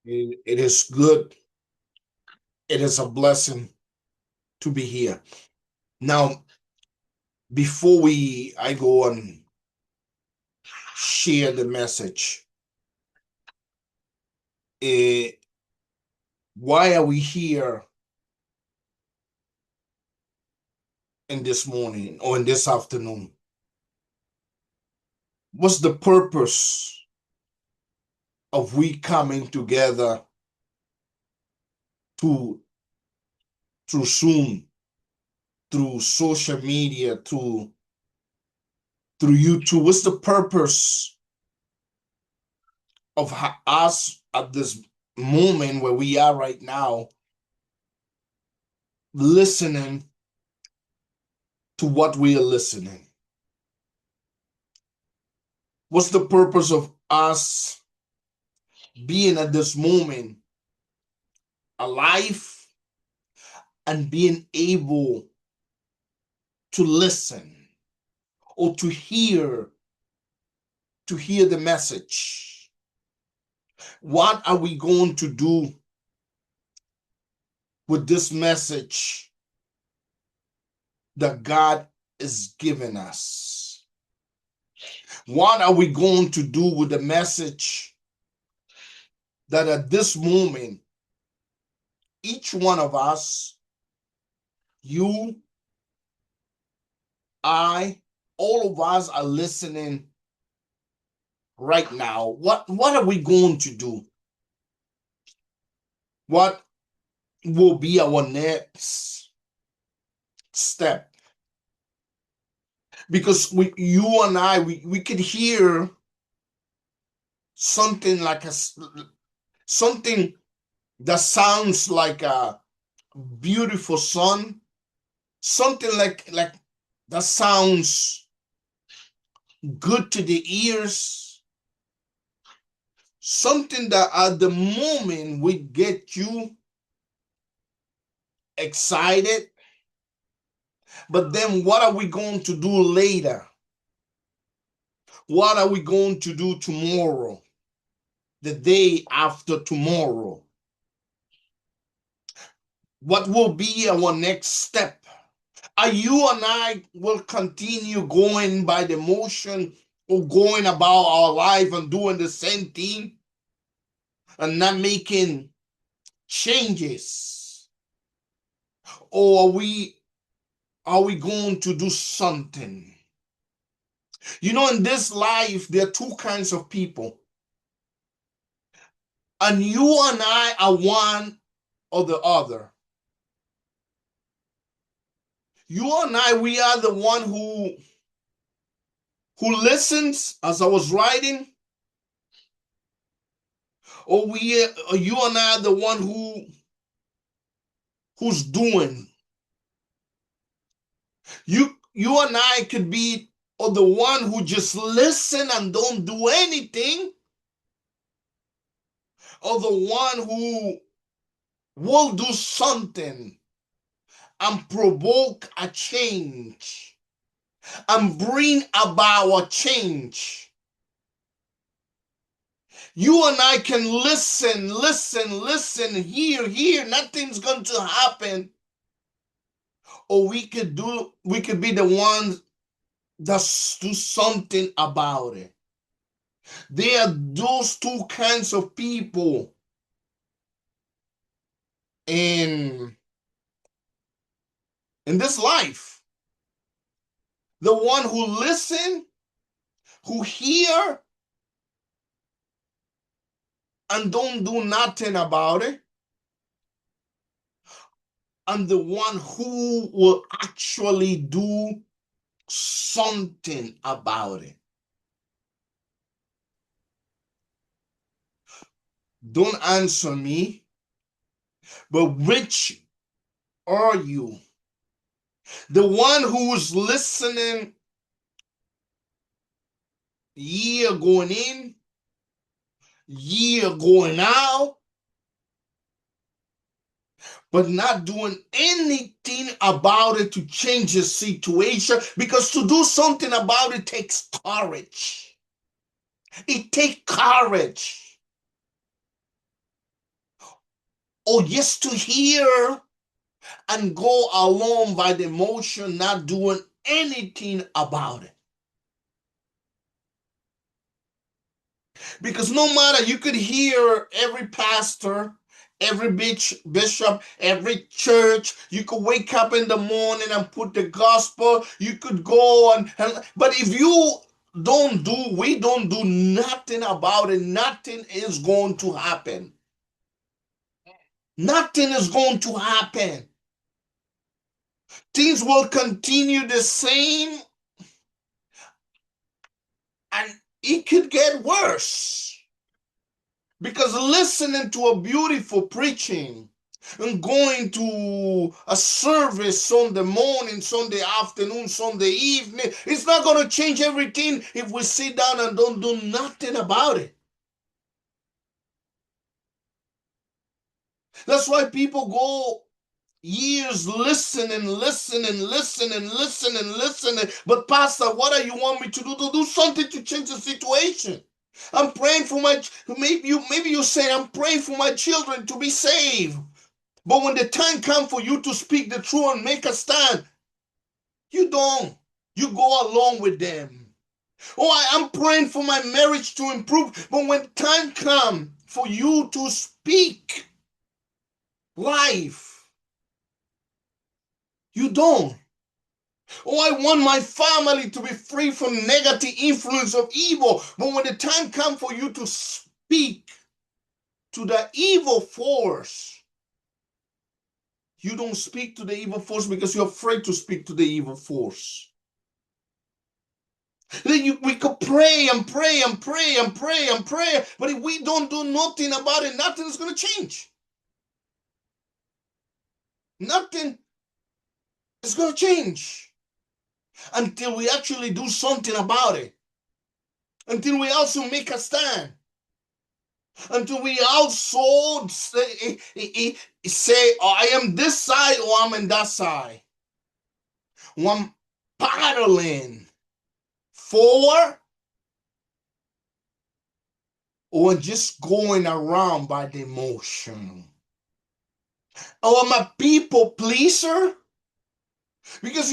It is good. It is a blessing to be here. Now, before I go and share the message, eh, why are we here in this morning or in this afternoon? What's the purpose of we coming together to through Zoom, through social media, through YouTube? What's the purpose of us at this moment where we are right now, listening to what we are listening? What's the purpose of us being at this moment alive and being able to listen or to hear the message? What are we going to do with this message that God is giving us? What are we going to do with the message that at this moment, each one of us, you, I, all of us are listening right now? What are we going to do? What will be our next step? Because you and I, we could hear something like something that sounds like a beautiful song, something like that sounds good to the ears, something that at the moment we get you excited. But then what are we going to do later? What are we going to do tomorrow? The day after tomorrow? What will be our next step? Are you and I will continue going by the motion or going about our life and doing the same thing and not making changes? Or are we going to do something? In this life, there are two kinds of people. And you and I are one or the other. You and I, we are the one who listens as I was writing, or you and I are the one who's doing. You and I could be or the one who just listen and don't do anything, or the one who will do something and provoke a change and bring about a change. You and I can listen, hear, nothing's going to happen. Or we could be the ones that do something about it. There are those two kinds of people in this life. The one who listen, who hear, and don't do nothing about it, and the one who will actually do something about it. Don't answer me, but which are you? The one who's listening, year going in, year going out, but not doing anything about it to change the situation, because to do something about it takes courage. It takes courage. or just to hear and go along by the emotion, not doing anything about it. Because no matter, you could hear every pastor, every bishop, every church, you could wake up in the morning and put the gospel, you could go but if we don't do nothing about it, nothing is going to happen. Nothing is going to happen. Things will continue the same, and it could get worse. Because listening to a beautiful preaching and going to a service Sunday morning, Sunday afternoon, Sunday evening, it's not going to change everything if we sit down and don't do nothing about it. That's why people go years listening. But Pastor, what do you want me to do? To do something to change the situation. I'm praying for maybe you say I'm praying for my children to be saved. But when the time comes for you to speak the truth and make a stand, you don't. You go along with them. Oh, I'm praying for my marriage to improve. But when time comes for you to speak life, you don't. Oh, I want my family to be free from negative influence of evil. But when the time comes for you to speak to the evil force, you don't speak to the evil force because you're afraid to speak to the evil force. We could pray, but if we don't do nothing about it, nothing is going to change. Nothing is going to change until we actually do something about it. Until we also make a stand. Until we also say, oh, I am this side or I'm in that side. One battling for or just going around by the emotion. Or I'm a people pleaser. Because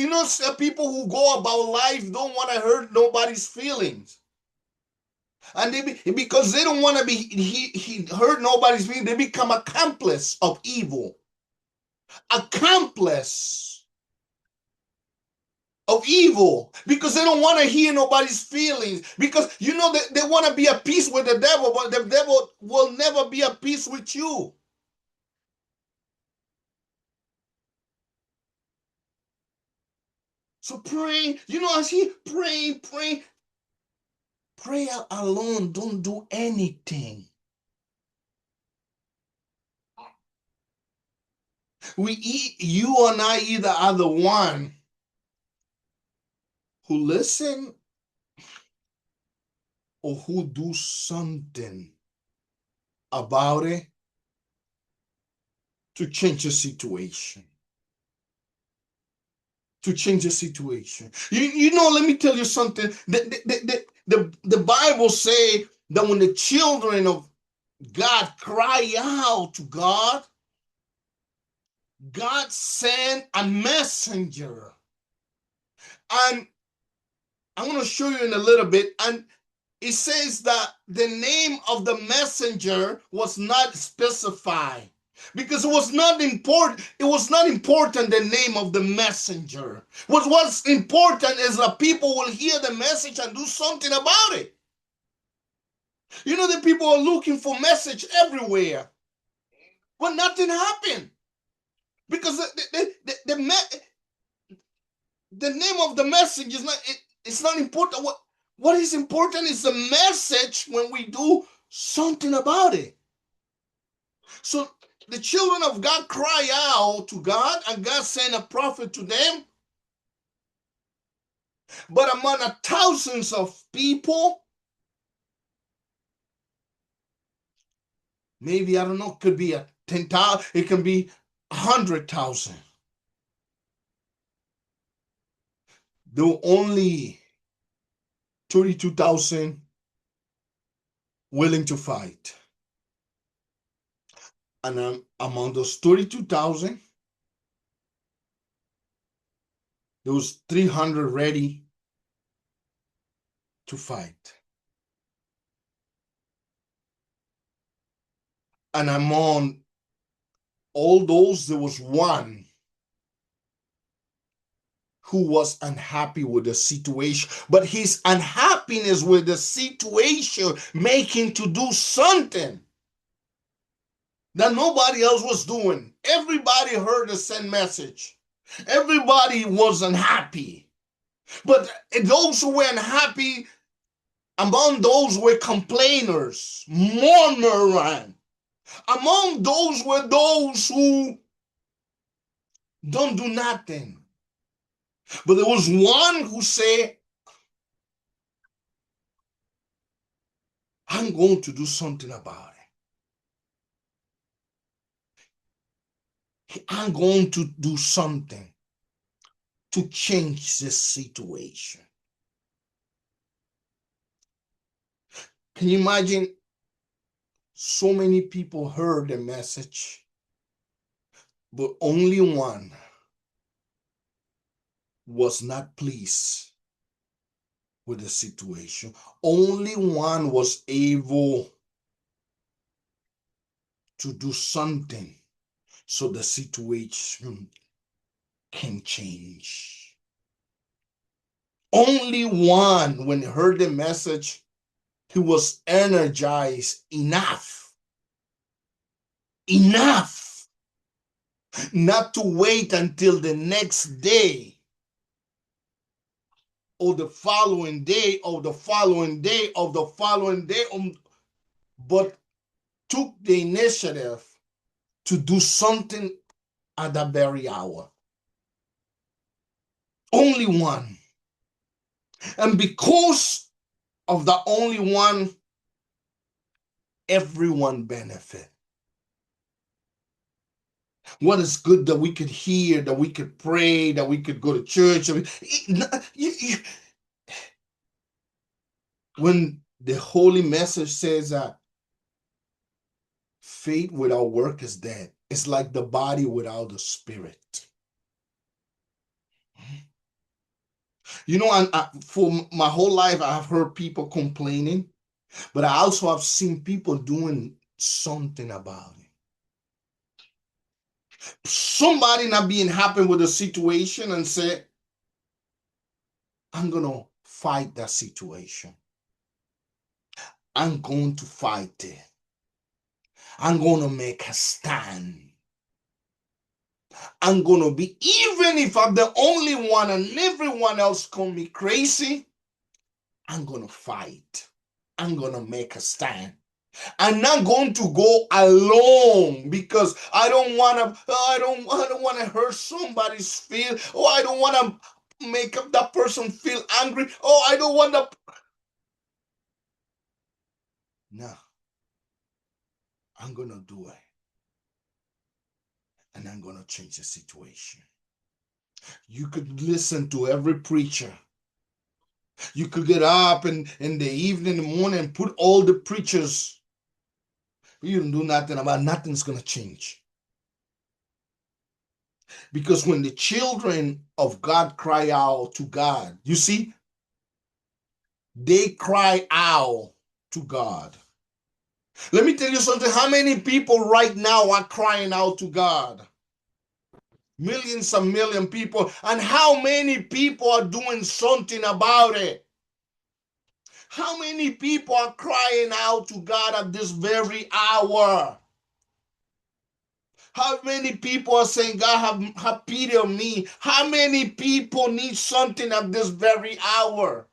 people who go about life don't want to hurt nobody's feelings. And because they don't want to be hurt nobody's feelings, they become accomplice of evil. Accomplice of evil. Because they don't want to hear nobody's feelings. Because they want to be at peace with the devil, but the devil will never be at peace with you. So pray, as he pray alone, don't do anything. You and I either are the one who listen or who do something about it to change the situation. To change the situation. Let me tell you something. The Bible say that when the children of God cry out to God, God sent a messenger. And I'm going to show you in a little bit. And it says that the name of the messenger was not specified because it was not important. It was not important the name of the messenger. What's important is that people will hear the message and do something about it. The people are looking for message everywhere, but nothing happened because the name of the message is not. It's not important. What is important is the message when we do something about it. So the children of God cry out to God, and God sent a prophet to them. But among thousands of people, maybe, I don't know, it could be 10,000, it can be 100,000. There were only 32,000 willing to fight. And among those 32,000, there was 300 ready to fight. And among all those, there was one who was unhappy with the situation. But his unhappiness with the situation made him to do something that nobody else was doing. Everybody heard the same message. Everybody was unhappy. But those who were unhappy, among those were complainers, murmurers. Among those were those who don't do nothing. But there was one who said, I'm going to do something about it. I'm going to do something to change this situation. Can you imagine? So many people heard the message, but only one was not pleased with the situation. Only one was able to do something so the situation can change. Only one, when he heard the message, he was energized enough not to wait until the next day or the following day or the following day or the following day, but took the initiative to do something at that very hour. Only one. And because of the only one, everyone benefit. What is good that we could hear, that we could pray, that we could go to church. When the holy message says that faith without work is dead, it's like the body without the spirit. You know, for my whole life, I've heard people complaining, but I also have seen people doing something about it. Somebody not being happy with the situation and say, I'm going to fight that situation. I'm going to fight it. I'm going to make a stand. I'm going to be, even if I'm the only one and everyone else call me crazy, I'm going to fight. I'm going to make a stand. I'm not going to go alone because I don't want to hurt somebody's feel. Oh, I don't want to make up that person feel angry. Oh, I don't want to. No, I'm going to do it. And I'm going to change the situation. You could listen to every preacher. You could get up in the evening, in the morning, and put all the preachers. You don't do nothing about nothing's going to change. Because when the children of God cry out to God, you see, they cry out to God. Let me tell you something. How many people right now are crying out to God? Millions and million people. And how many people are doing something about it? How many people are crying out to God at this very hour? How many people are saying, God, have pity on me? How many people need something at this very hour?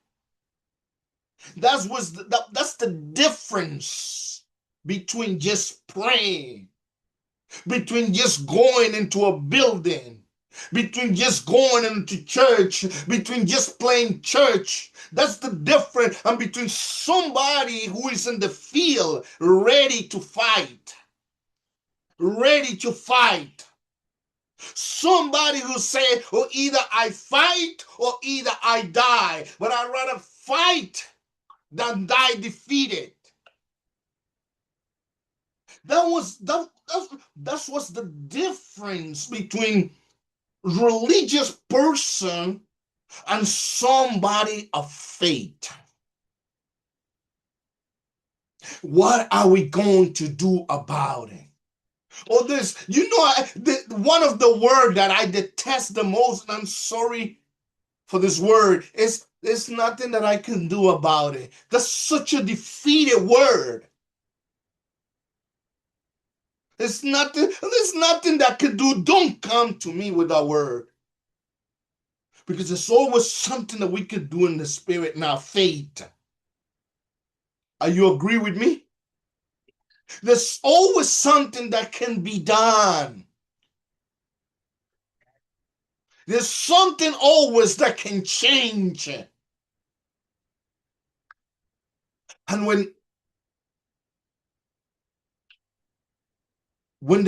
That's the difference between just praying, between just going into a building, between just going into church, between just playing church. That's the difference. And between somebody who is in the field ready to fight. Ready to fight. Somebody who say, oh, either I fight or either I die. But I'd rather fight than die defeated. That's what's the difference between religious person and somebody of faith. What are we going to do about it? Oh, this, one of the word that I detest the most, and I'm sorry for this word, is there's nothing that I can do about it. That's such a defeated word. There's nothing that can do. Don't come to me with that word. Because there's always something that we could do in the spirit now, faith. Are you agree with me? There's always something that can be done. There's something always that can change. And when